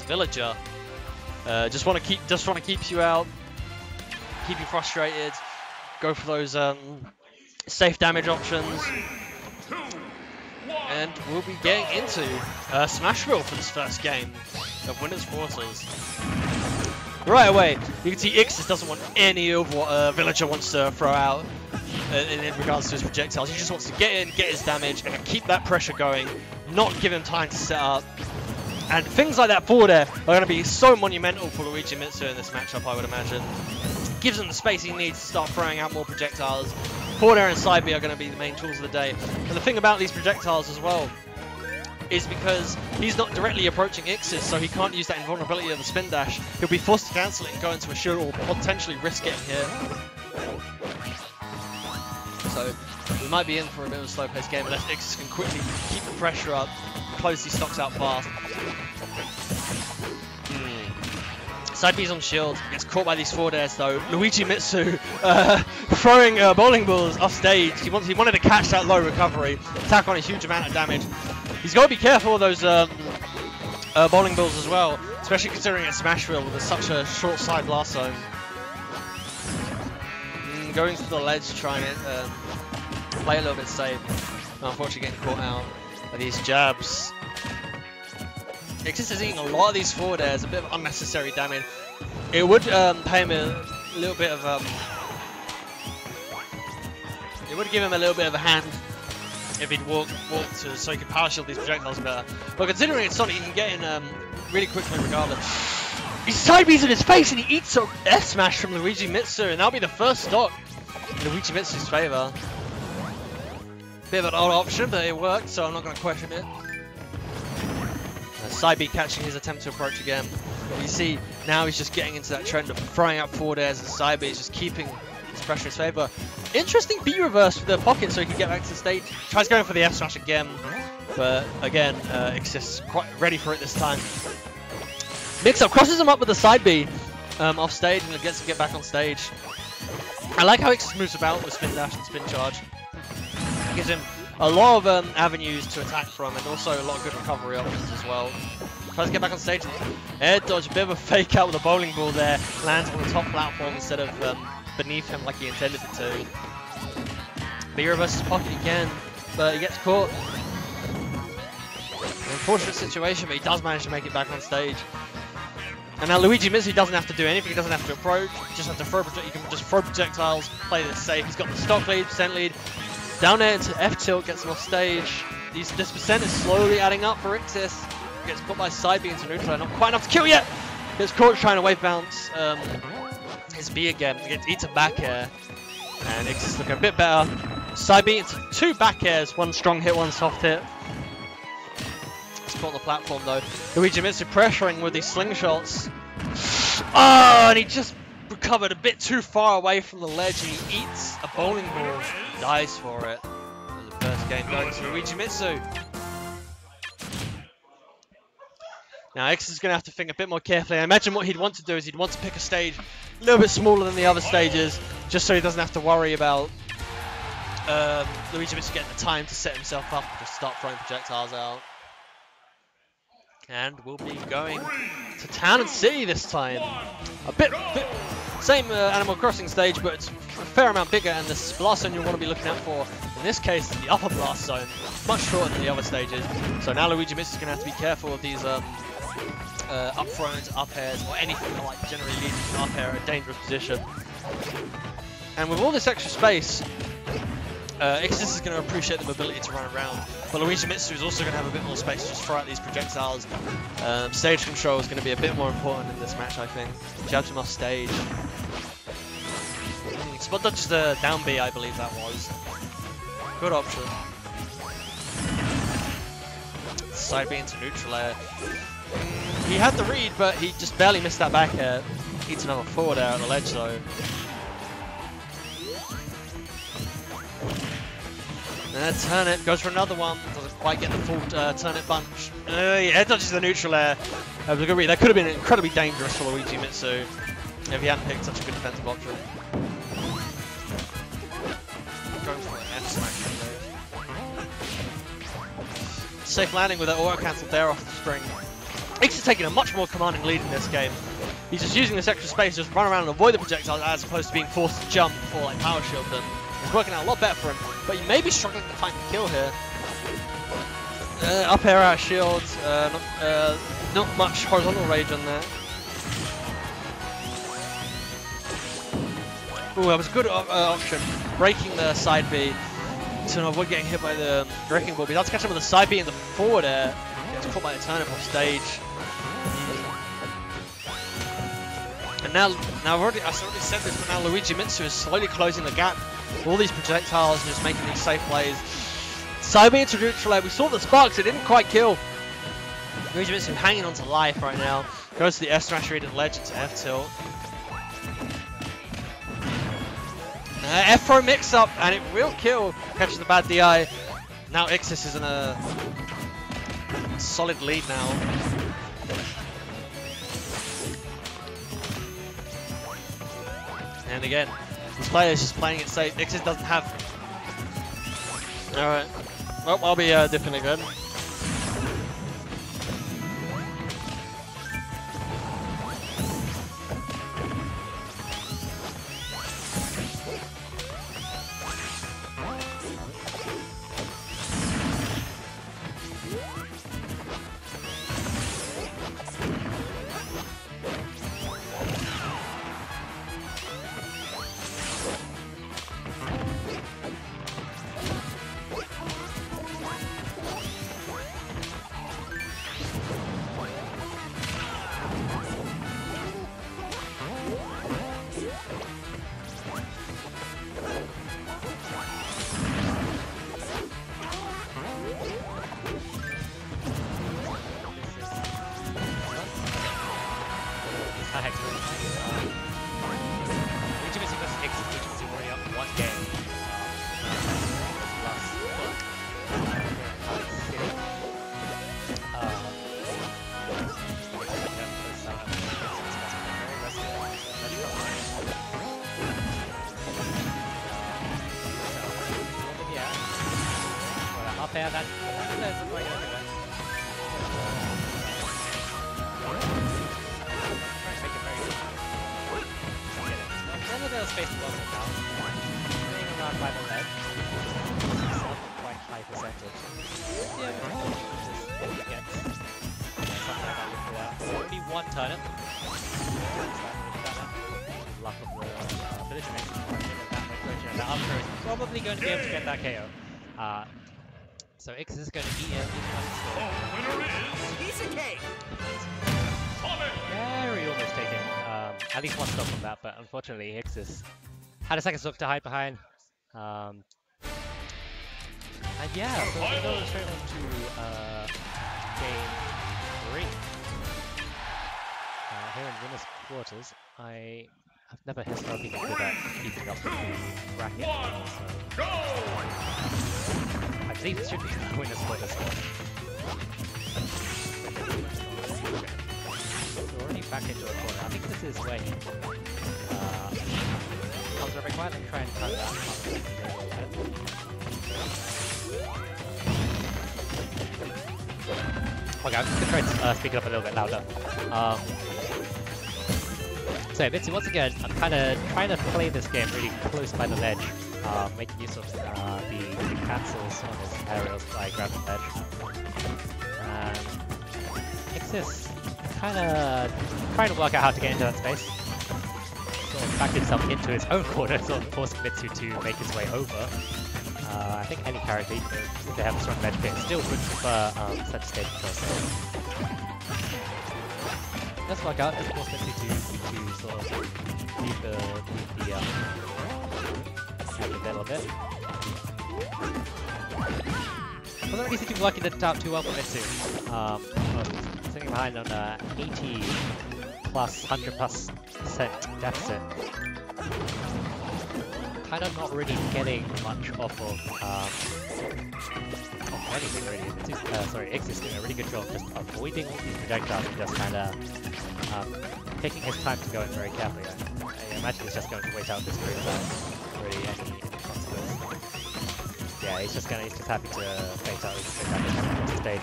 villager. Just want to keep you out, keep you frustrated. Go for those safe damage options. And we'll be getting into Smashville for this first game of Winners Quarters. Right away, you can see Ixis doesn't want any of what Villager wants to throw out in regards to his projectiles. He just wants to get in, get his damage, and keep that pressure going, not give him time to set up. And things like that forward air are going to be so monumental for Luigimitsu in this matchup, I would imagine. Gives him the space he needs to start throwing out more projectiles. Forward air and side B are going to be the main tools of the day. And the thing about these projectiles as well is because he's not directly approaching Ixis, so he can't use that invulnerability of the spin dash. He'll be forced to cancel it and go into a shield or potentially risk getting hit. So we might be in for a bit of a slow-paced game unless Ixis can quickly keep the pressure up, close these stocks out fast. Side B's on shield, gets caught by these forward airs though. Luigimitsu throwing bowling balls off stage. He wanted to catch that low recovery, attack on a huge amount of damage. He's got to be careful of those bowling balls as well, especially considering it's Smashville with such a short side blast zone. Going to the ledge, trying to play a little bit safe. Unfortunately getting caught out by these jabs. Ixis is eating a lot of these forward airs, a bit of unnecessary damage. It would pay him a little bit of it would give him a little bit of a hand if he'd walk to so he could power shield these projectiles better. But considering it's Sonic, he can get in really quickly regardless. He side B's in his face and he eats a F smash from Luigimitsu, and that'll be the first stock in Luigimitsu's favour. Bit of an odd option, but it worked, so I'm not going to question it. Side B catching his attempt to approach again. But you see, now he's just getting into that trend of throwing out forward airs, and side B is just keeping his pressure in his favour. Interesting B reverse for the pocket so he can get back to the stage. Tries going for the F smash again, but again, Ixis quite ready for it this time. Mix-up crosses him up with the side B off stage and gets to get back on stage. I like how Ixis moves about with spin dash and spin charge. It gives him a lot of avenues to attack from, and also a lot of good recovery options as well. Tries to get back on stage. Air dodge, a bit of a fake out with a bowling ball there. Lands on the top platform instead of beneath him like he intended it to. B reverses pocket again, but he gets caught. An unfortunate situation, but he does manage to make it back on stage. And now Luigimitsu doesn't have to do anything, he doesn't have to approach, he just has to throw he can just throw projectiles, play this safe. He's got the stock lead, percent lead. Down there into F tilt, gets him off stage. This percent is slowly adding up for Ixis. Gets caught by side B into neutral, not quite enough to kill yet. Gets caught trying to wave bounce his B again. He gets eaten back air. And Ixis looking a bit better. Side B into 2 back airs, 1 strong hit, 1 soft hit. It's caught on the platform though. Luigimitsu pressuring with these slingshots. Oh, and he just recovered a bit too far away from the ledge, and he eats a bowling ball. Dies for it. The first game going to Luigimitsu. Now Ixis is going to have to think a bit more carefully. I imagine what he'd want to do is he'd want to pick a stage a little bit smaller than the other stages, just so he doesn't have to worry about Luigimitsu getting the time to set himself up and just start throwing projectiles out. And we'll be going to Town and City this time. A bit same Animal Crossing stage, but it's a fair amount bigger, and the blast zone you'll want to be looking out for, in this case, the upper blast zone, much shorter than the other stages. So now Luigimitsu is going to have to be careful of these up throws, up airs, or anything that like generally leads to up air at a dangerous position. And with all this extra space, Ixis is going to appreciate the mobility to run around, but Luigimitsu is also going to have a bit more space to just throw out these projectiles. Stage control is going to be a bit more important in this match, I think. Jabs him off stage. Spot dodges the down B, I believe that was. Good option. Side B into neutral air. He had the read, but he just barely missed that back air. Eats another forward air on the ledge though. Turnip goes for another one, doesn't quite get the full turnip bunch. Yeah, dodges the neutral air. That could have been incredibly dangerous for Luigimitsu if he hadn't picked such a good defensive option. Going for an F smash. Safe landing with that auto cancel there off the string. Ixis is taking a much more commanding lead in this game. He's just using this extra space to just run around and avoid the projectiles as opposed to being forced to jump or like power shield them. It's working out a lot better for him, but he may be struggling to find the kill here. Up air out of shields, not much horizontal rage on there. Ooh, that was a good option, breaking the side B to avoid getting hit by the wrecking ball. But that's catch him with the side B in the forward air. Gets caught by the turnip off stage. And now I already said this, but now Luigimitsu is slowly closing the gap. All these projectiles and just making these safe plays. Side B into neutral air. We saw the sparks, it didn't quite kill. Luigimitsu hanging on to life right now. Goes to the S smash read and ledge into F tilt. F throw mix up and it will kill. Catches the bad DI. Now Ixis is in a solid lead now. And again, this player is just playing it safe. Ixis doesn't have. Alright. Well, I'll be dipping again. Luigimitsu versus Ixis. Luigimitsu already up one game. Up air, that's a way over there. A little bit of space to work with now. Staying around by the ledge. Quite high percentage. Yeah, only one turnip. Luck of the finish makes and the up throw is probably going to be able to get that KO. So Ixis is going to eat it. Very almost taken. At least one stop from that, but unfortunately Ixis had a second stock to hide behind. And yeah, so we go straight on to game 3. Here in winners quarters, I have never historically been good at keeping up with the bracket. So I believe it should be winners quarters. We're already back into a corner. I think this is way. Comes very quiet. Let me try and cut that up. Okay, I'm just gonna try to speak it up a little bit louder. So Mitsu, once again, I'm kind of trying to play this game really close by the ledge, making use of the cancels on his aerials by grabbing the ledge. Ixis kind of trying to work out how to get into that space. Sort of backed himself into his own corner, sort of forcing Mitsu to make his way over. I think any character, if they have a strong ledge pick, still would prefer center stage control. So let's work out. Let's force Mitsu to sort of leave the middle a bit. Doesn't really seem to be working it out too well for Mitsu. Sitting behind on 80 plus 100% deficit. Kind of not really getting much off of anything really. Ixis doing a really good job just avoiding all these projectiles and just kind of taking his time to go in very carefully. I imagine he's just going to wait out this group without really any consequence. Yeah, he's just happy to face out the stage.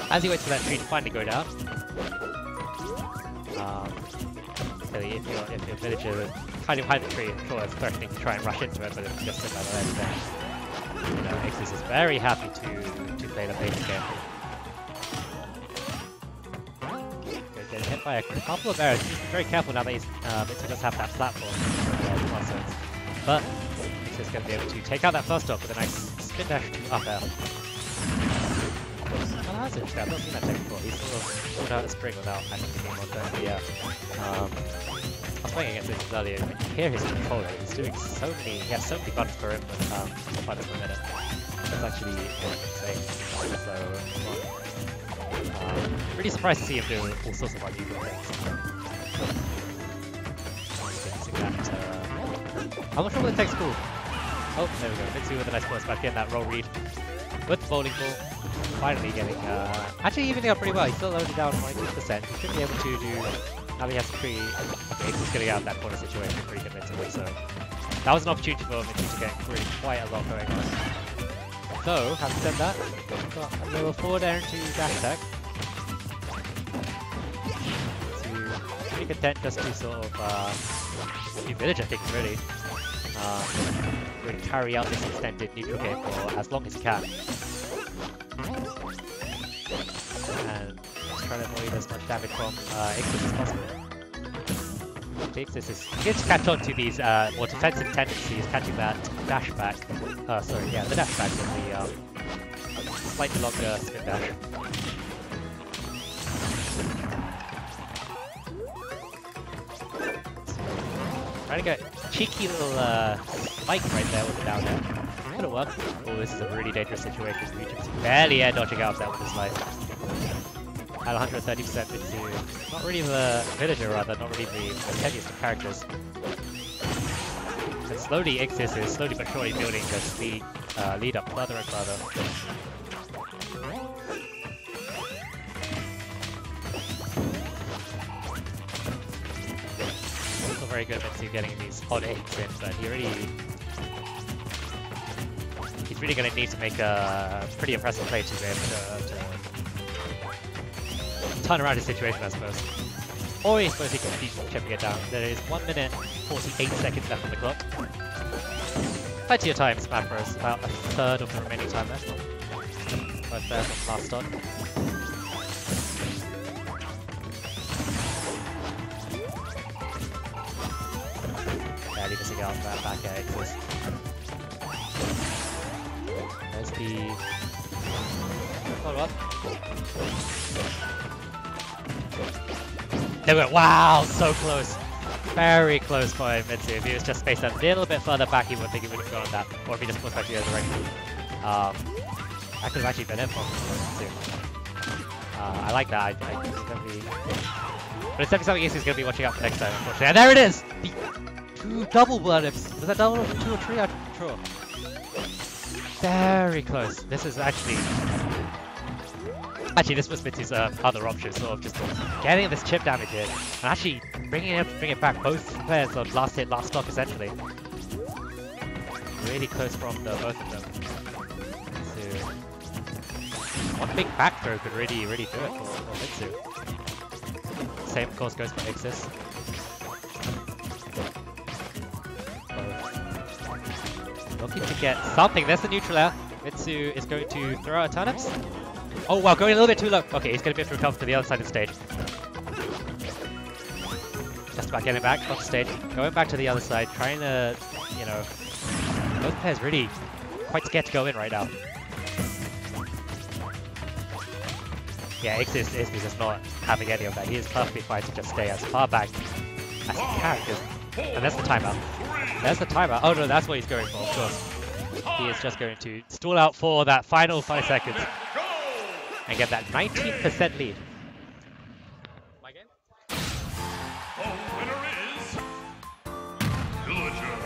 As he waits for that tree to finally go down. So if your villager is hiding behind the tree, I'm sure it's threatening to try and rush into it, but it's just sit by the ledge there. You know, Ixis is very happy to play the base game. Getting hit by a couple of arrows. He's very careful now that he's does have that platform. But Ixis is going to be able to take out that first stop with a nice spin dash to up air. Well, that's interesting. I've not seen that technical. He's sort of pulled out a spring without actually being on turn. Yeah. I was playing against this earlier. You can hear his controller. He's doing so many. He has so many buttons per input. 5 per minute. That's actually insane. So, really surprised to see him do all sorts of unusual things. I'm not sure what the tech's called. Oh, there we go. Mitsu with a nice force back in that roll read with the bowling ball. Finally getting, actually evening up pretty well. He's still loaded down 92%. He should be able to do, now he has a tree. Okay, he's just getting out of that corner situation pretty convincingly, so that was an opportunity for Mitsu to get really quite a lot going on. So, having said that, got a little forward air into dash attack. To pretty content just to sort of, do villager things really. Really carry out this extended neutral game for as long as you can. And try to avoid as much damage from Ixis as possible. Ixis is good to catch on to these more defensive tendencies, catching that dash back. Sorry, yeah, the dash back with the slightly longer spin dash. Trying to get a cheeky little spike right there with the down air. Could have worked. Oh, this is a really dangerous situation. Luigimitsu barely air dodging out of that with his life. At 130% into not really the villager, rather, not really the heaviest of characters. And slowly, Ixis is slowly but surely building the speed lead up further and further. Also very good at getting these odd hits in, but he's really going to need to make a pretty impressive play to be able to turn around his situation, I suppose. Or I suppose he can keep chipping it down. There is 1 minute 48 seconds left on the clock. Plenty of time, Smash Bros. About a third of the remaining time left. Both there from last start. Barely missing out on that back air Ixis. There's the follow-up. There we go. Wow, so close. Very close by Mitsu. If he was just spaced a little bit further back, he would think he would have gone that. Or if he just pushed back the other direction. That could have actually been it for Mitsu. I like that. I definitely... But it's definitely something Ixis going to be watching out for next time, unfortunately. And there it is! The 2 double burnips. Was that double or 2 or 3? I'm not sure. Very close. This is actually... Actually, this was Mitsu's other option, sort of just getting this chip damage in, and actually bringing it back both players on last hit, last stock, essentially. Really close from both of them. So, one big back throw could really do it for Mitsu. Same, of course, goes for Ixis. Looking to get something. There's the neutral air. Mitsu is going to throw out turnips. Oh wow, going a little bit too low. Okay, he's going to be able to recover to the other side of the stage. Just about getting back off the stage. Going back to the other side, trying to, you know... Both players really quite scared to go in right now. Yeah, Ixis is just not having any of that. He is perfectly fine to just stay as far back as he can. And there's the timeout. There's the timeout. Oh no, that's what he's going for, of course. He is just going to stall out for that final 5 seconds. And get that 19% lead. My game? The winner is... Villager.